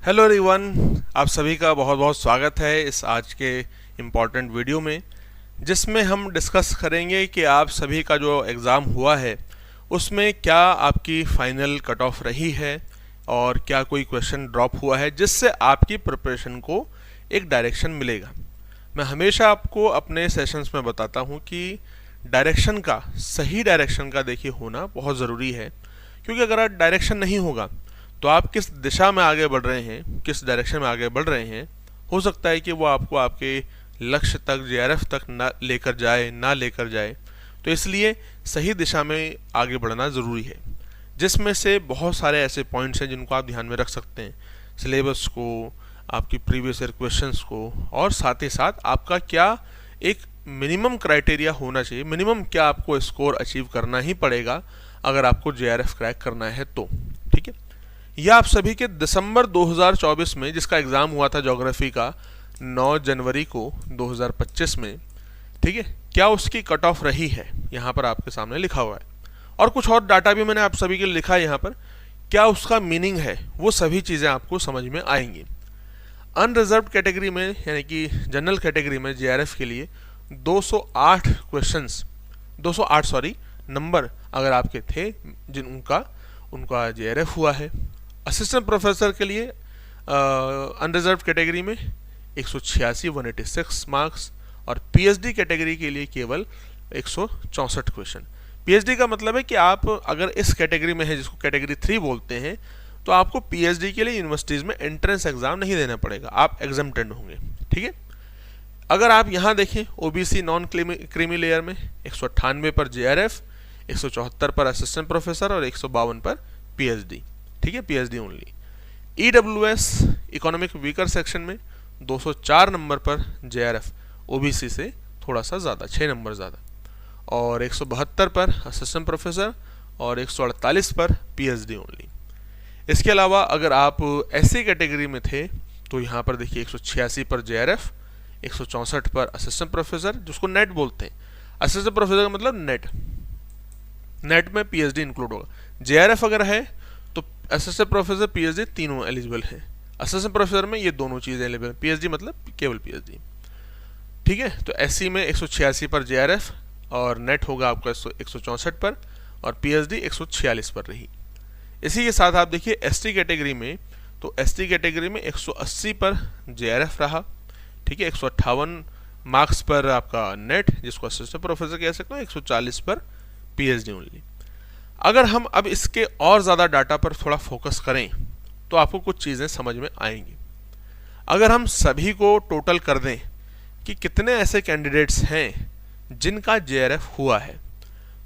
Hello everyone, आप सभी का बहुत बहुत स्वागत है इस आज के इम्पॉर्टेंट वीडियो में, जिसमें हम डिस्कस करेंगे कि आप सभी का जो एग्ज़ाम हुआ है उसमें क्या आपकी फाइनल कट ऑफ रही है और क्या कोई क्वेश्चन ड्रॉप हुआ है जिससे आपकी प्रिपरेशन को एक डायरेक्शन मिलेगा। मैं हमेशा आपको अपने सेशंस में बताता हूँ कि डायरेक्शन का, सही डायरेक्शन का देखिए होना बहुत ज़रूरी है, क्योंकि अगर डायरेक्शन नहीं होगा तो आप किस दिशा में आगे बढ़ रहे हैं, किस डायरेक्शन में आगे बढ़ रहे हैं, हो सकता है कि वो आपको आपके लक्ष्य तक, जेआरएफ तक ना लेकर जाए। तो इसलिए सही दिशा में आगे बढ़ना ज़रूरी है, जिसमें से बहुत सारे ऐसे पॉइंट्स हैं जिनको आप ध्यान में रख सकते हैं। सिलेबस को, आपकी प्रीवियस ईयर क्वेश्चंस को, और साथ ही साथ आपका क्या एक मिनिमम क्राइटेरिया होना चाहिए, मिनिमम क्या आपको स्कोर अचीव करना ही पड़ेगा अगर आपको जेआरएफ क्रैक करना है तो। ठीक है, यह आप सभी के दिसंबर 2024 में, जिसका एग्ज़ाम हुआ था ज्योग्राफी का 9 जनवरी को 2025 में, ठीक है, क्या उसकी कट ऑफ रही है यहाँ पर आपके सामने लिखा हुआ है। और कुछ और डाटा भी मैंने आप सभी के लिए लिखा है यहाँ पर, क्या उसका मीनिंग है, वो सभी चीज़ें आपको समझ में आएंगी। अनरिजर्व्ड कैटेगरी में, यानी कि जनरल कैटेगरी में जेआरएफ के लिए 208 क्वेश्चंस, 208 नंबर अगर आपके थे उनका जेआरएफ हुआ है। असिस्टेंट प्रोफेसर के लिए अनरिजर्व कैटेगरी में 186 मार्क्स, और पीएचडी कैटेगरी के लिए केवल 164 क्वेश्चन। पीएचडी का मतलब है कि आप अगर इस कैटेगरी में है, जिसको कैटेगरी 3 बोलते हैं, तो आपको पीएचडी के लिए यूनिवर्सिटीज़ में एंट्रेंस एग्जाम नहीं देना पड़ेगा, आप एग्जम्प्टेड होंगे। ठीक है, अगर आप यहाँ देखें ओबीसी नॉन क्रीमी लेयर में 198 पर जेआरएफ, 174 पर असिस्टेंट प्रोफेसर और 152 पर पीएचडी। ठीक है, PhD only. EWS economic weaker section में 204 नंबर पर जेआरएफ, ओबीसी से थोड़ा सा ज़्यादा, 6 नंबर ज़्यादा, और 172 पर असिस्टेंट प्रोफेसर और 148 पर पीएचडी ओनली। इसके अलावा अगर आप एससी कैटेगरी में थे तो यहाँ पर देखिए 186 पर जेआरएफ, 164 पर असिस्टेंट प्रोफेसर, जिसको नेट बोलते हैं। असिस्टेंट प्रोफेसर का मतलब नेट में पीएचडी इंक्लूड होगा। जेआरएफ अगर है तो असिस्टेंट प्रोफेसर, पीएचडी तीनों एलिजिबल है। असिस्टेंट प्रोफेसर में ये दोनों चीज़ें एलिजिबल है, पीएचडी मतलब केवल पीएचडी। ठीक है, तो एससी में 186 पर जेआरएफ और नेट होगा आपका 164 पर, और पीएचडी 146 पर रही। इसी के साथ आप देखिए एसटी कैटेगरी में, तो एसटी कैटेगरी में 180 पर जेआरएफ रहा। ठीक है, 158 मार्क्स पर आपका नेट, जिसको असिस्टेंट प्रोफेसर कह सकते हो, 140 पर पीएचडी ओनली। अगर हम अब इसके और ज़्यादा डाटा पर थोड़ा फोकस करें तो आपको कुछ चीज़ें समझ में आएंगी। अगर हम सभी को टोटल कर दें कि कितने ऐसे कैंडिडेट्स हैं जिनका जेआरएफ हुआ है,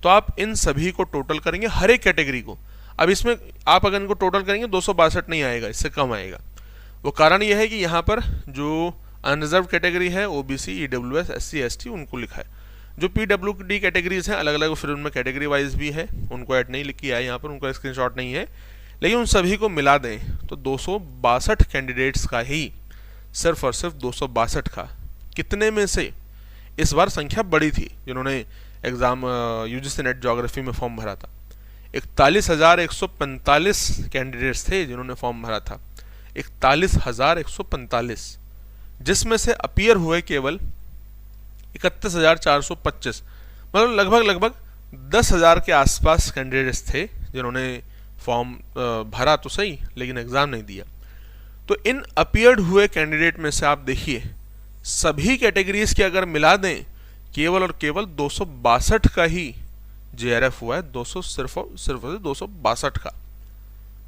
तो आप इन सभी को टोटल करेंगे, हर एक कैटेगरी को। अब इसमें आप अगर इनको टोटल करेंगे 262 नहीं आएगा, इससे कम आएगा। वो कारण यह है कि यहाँ पर जो अनरिजर्व कैटेगरी है, ओबीसी, ईडब्ल्यूएस, एससी, एसटी, उनको लिखा है। जो पीडब्ल्यूडी कैटेगरीज हैं अलग अलग, फिर उनमें कैटेगरी वाइज भी है, उनको ऐड नहीं किया है यहाँ पर, उनका स्क्रीनशॉट नहीं है, लेकिन उन सभी को मिला दें तो 262 कैंडिडेट्स का ही, सिर्फ और सिर्फ 262 का, कितने में से इस बार संख्या बड़ी थी जिन्होंने एग्ज़ाम यूजीसी नेट ज्योग्राफी में फॉर्म भरा था। 41,145 कैंडिडेट्स थे जिन्होंने फॉर्म भरा था, 41,145, जिसमें से अपीयर हुए केवल 31,425, मतलब लगभग 10,000 के आसपास कैंडिडेट्स थे जिन्होंने फॉर्म भरा तो सही, लेकिन एग्ज़ाम नहीं दिया। तो इन अपीयर्ड हुए कैंडिडेट में से आप देखिए सभी कैटेगरीज के अगर मिला दें, केवल और केवल 262 का ही जेआरएफ हुआ है, 200 सिर्फ 262 का।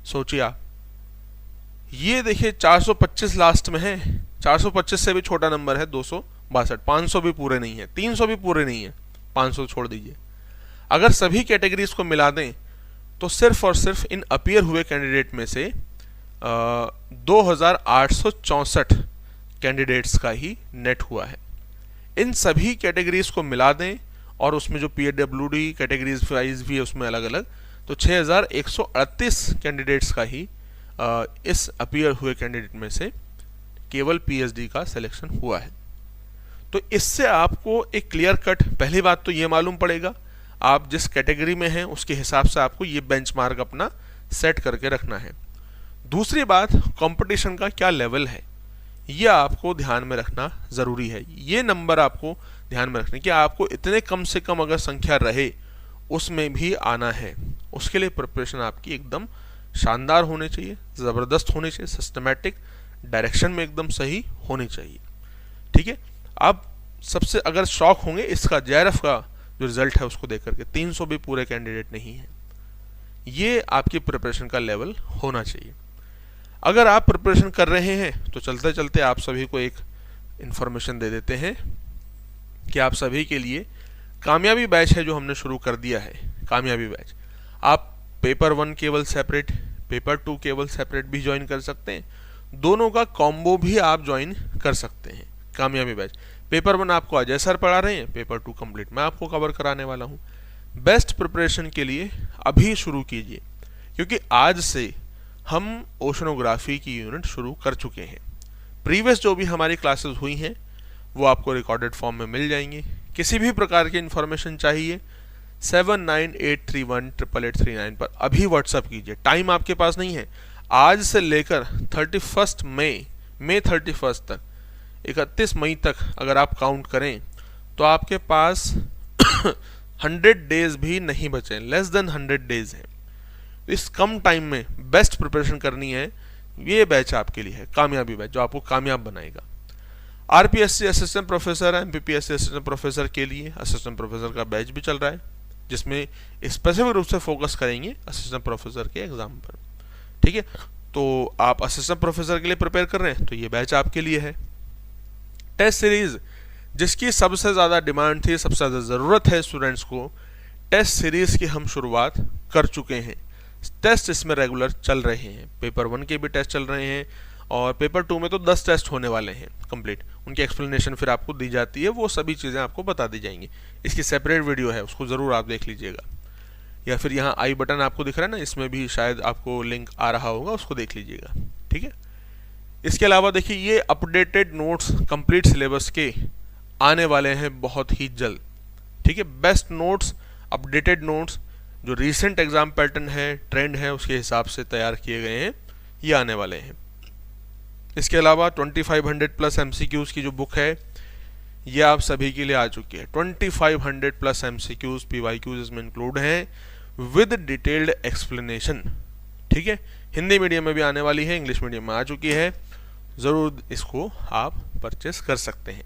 सोचिए आप, ये देखिए 425 लास्ट में है, 425 से भी छोटा नंबर है 262, 500 भी पूरे नहीं है, 300 भी पूरे नहीं है, 500 छोड़ दीजिए। अगर सभी कैटेगरीज को मिला दें तो सिर्फ और सिर्फ इन अपीयर हुए कैंडिडेट में से 2,864 कैंडिडेट्स का ही नेट हुआ है। इन सभी कैटेगरीज को मिला दें, और उसमें जो पीडब्ल्यूडी कैटेगरीज वाइज भी है उसमें अलग अलग, तो 6,138 कैंडिडेट्स का ही इस अपीयर हुए कैंडिडेट में से केवल पीएचडी का सिलेक्शन हुआ है। तो इससे आपको एक क्लियर कट, पहली बात तो ये मालूम पड़ेगा आप जिस कैटेगरी में हैं उसके हिसाब से आपको ये बेंचमार्क अपना सेट करके रखना है। दूसरी बात, कंपटीशन का क्या लेवल है, ये आपको ध्यान में रखना ज़रूरी है। ये नंबर आपको ध्यान में रखने कि आपको इतने कम से कम अगर संख्या रहे उसमें भी आना है। उसके लिए प्रिपरेशन आपकी एकदम शानदार होनी चाहिए, ज़बरदस्त होनी चाहिए, सिस्टमेटिक डायरेक्शन में एकदम सही होनी चाहिए। ठीक है, आप सबसे अगर शॉक होंगे इसका जेआरएफ का जो रिजल्ट है उसको देख करके, 300 भी पूरे कैंडिडेट नहीं है। ये आपकी प्रिपरेशन का लेवल होना चाहिए। अगर आप प्रिपरेशन कर रहे हैं तो चलते चलते आप सभी को एक इन्फॉर्मेशन दे देते हैं कि आप सभी के लिए कामयाबी बैच है जो हमने शुरू कर दिया है। कामयाबी बैच, आप पेपर 1 केवल सेपरेट, पेपर 2 केवल सेपरेट भी ज्वाइन कर सकते हैं, दोनों का कॉम्बो भी आप ज्वाइन कर सकते हैं। कामयाबी बैच, पेपर 1 आपको अजय सर पढ़ा रहे हैं, पेपर 2 कंप्लीट मैं आपको कवर कराने वाला हूँ। बेस्ट प्रिपरेशन के लिए अभी शुरू कीजिए, क्योंकि आज से हम ओशनोग्राफी की यूनिट शुरू कर चुके हैं। प्रीवियस जो भी हमारी क्लासेस हुई हैं वो आपको रिकॉर्डेड फॉर्म में मिल जाएंगी। किसी भी प्रकार की इन्फॉर्मेशन चाहिए 7983188839 पर अभी व्हाट्सअप कीजिए। टाइम आपके पास नहीं है, आज से लेकर 31 मई 31 तक, 31 मई तक अगर आप काउंट करें तो आपके पास 100 डेज भी नहीं बचे, लेस देन 100 डेज हैं। इस कम टाइम में बेस्ट प्रिपरेशन करनी है, ये बैच आपके लिए है, कामयाबी बैच, जो आपको कामयाब बनाएगा। RPSC assistant professor, MPPSC assistant professor के लिए असिस्टेंट प्रोफेसर का बैच भी चल रहा है, जिसमें स्पेसिफिक रूप से फोकस करेंगे असिस्टेंट प्रोफेसर के एग्जाम पर। ठीक है, तो आप असिस्टेंट प्रोफेसर के लिए प्रिपेयर कर रहे हैं तो ये बैच आपके लिए है। टेस्ट सीरीज, जिसकी सबसे ज़्यादा डिमांड थी, सबसे ज़्यादा ज़रूरत है स्टूडेंट्स को, टेस्ट सीरीज की हम शुरुआत कर चुके हैं। टेस्ट इसमें रेगुलर चल रहे हैं, पेपर 1 के भी टेस्ट चल रहे हैं और पेपर 2 में तो 10 टेस्ट होने वाले हैं कंप्लीट। उनकी एक्सप्लेनेशन फिर आपको दी जाती है, वो सभी चीज़ें आपको बता दी जाएंगी। इसकी सेपरेट वीडियो है, उसको ज़रूर आप देख लीजिएगा, या फिर यहाँ आई बटन आपको दिख रहा है ना, इसमें भी शायद आपको लिंक आ रहा होगा, उसको देख लीजिएगा। ठीक है, इसके अलावा देखिए ये अपडेटेड नोट्स कंप्लीट सिलेबस के आने वाले हैं बहुत ही जल्द। ठीक है, बेस्ट नोट्स, अपडेटेड नोट्स, जो रीसेंट एग्जाम पैटर्न है, ट्रेंड है, उसके हिसाब से तैयार किए गए हैं, ये आने वाले हैं। इसके अलावा 2500 प्लस MCQs की जो बुक है ये आप सभी के लिए आ चुकी है। 2500 प्लस MCQs, PYQs इसमें इंक्लूड हैं विद डिटेल्ड एक्सप्लेनेशन। ठीक है, हिंदी मीडियम में भी आने वाली है, इंग्लिश मीडियम में आ चुकी है, ज़रूर इसको आप परचेस कर सकते हैं।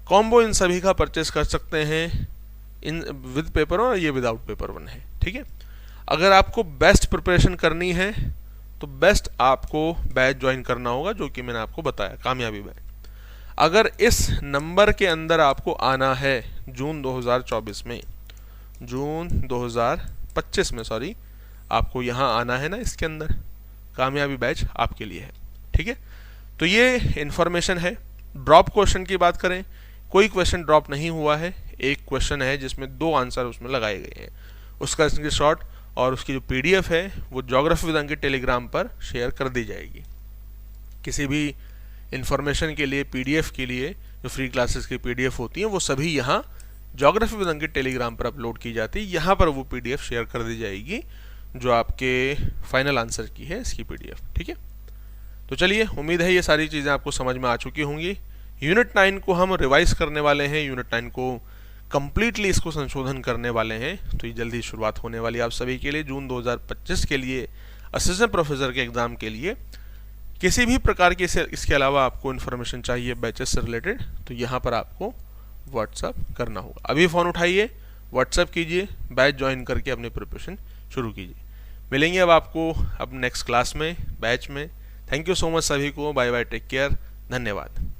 कॉम्बो इन सभी का परचेस कर सकते हैं, इन विद पेपर 1 और ये विदाउट पेपर 1 है। ठीक है, अगर आपको बेस्ट प्रिपरेशन करनी है तो बेस्ट आपको बैच ज्वाइन करना होगा, जो कि मैंने आपको बताया, कामयाबी बैच। अगर इस नंबर के अंदर आपको आना है जून 2024 में, जून 2025 में सॉरी, आपको यहाँ आना है ना, इसके अंदर कामयाबी बैच आपके लिए है। ठीक है, तो ये इन्फॉर्मेशन है। ड्रॉप क्वेश्चन की बात करें, कोई क्वेश्चन ड्रॉप नहीं हुआ है। एक क्वेश्चन है जिसमें 2 आंसर उसमें लगाए गए हैं, उसका स्क्रीनशॉट और उसकी जो PDF है वो ज्योग्राफी विद अंकित टेलीग्राम पर शेयर कर दी जाएगी। किसी भी इंफॉर्मेशन के लिए, PDF के लिए जो फ्री क्लासेस की PDF होती हैं वो सभी यहाँ ज्योग्राफी विद अंकित टेलीग्राम पर अपलोड की जाती है। यहाँ पर वो PDF शेयर कर दी जाएगी जो आपके फाइनल आंसर की है, इसकी PDF। ठीक है, तो चलिए, उम्मीद है ये सारी चीज़ें आपको समझ में आ चुकी होंगी। यूनिट 9 को हम रिवाइज करने वाले हैं, यूनिट 9 को कंप्लीटली इसको संशोधन करने वाले हैं, तो ये जल्दी शुरुआत होने वाली है आप सभी के लिए जून 2025 के लिए असिस्टेंट प्रोफेसर के एग्ज़ाम के लिए। किसी भी प्रकार की इसके अलावा आपको इन्फॉर्मेशन चाहिए बैचेस से रिलेटेड तो यहाँ पर आपको व्हाट्सअप करना होगा। अभी फ़ोन उठाइए, व्हाट्सअप कीजिए, बैच ज्वाइन करके अपनी प्रिपरेशन शुरू कीजिए। मिलेंगे अब आपको अब नेक्स्ट क्लास में, बैच में। थैंक यू सो मच सभी को, बाय बाय, टेक केयर, धन्यवाद।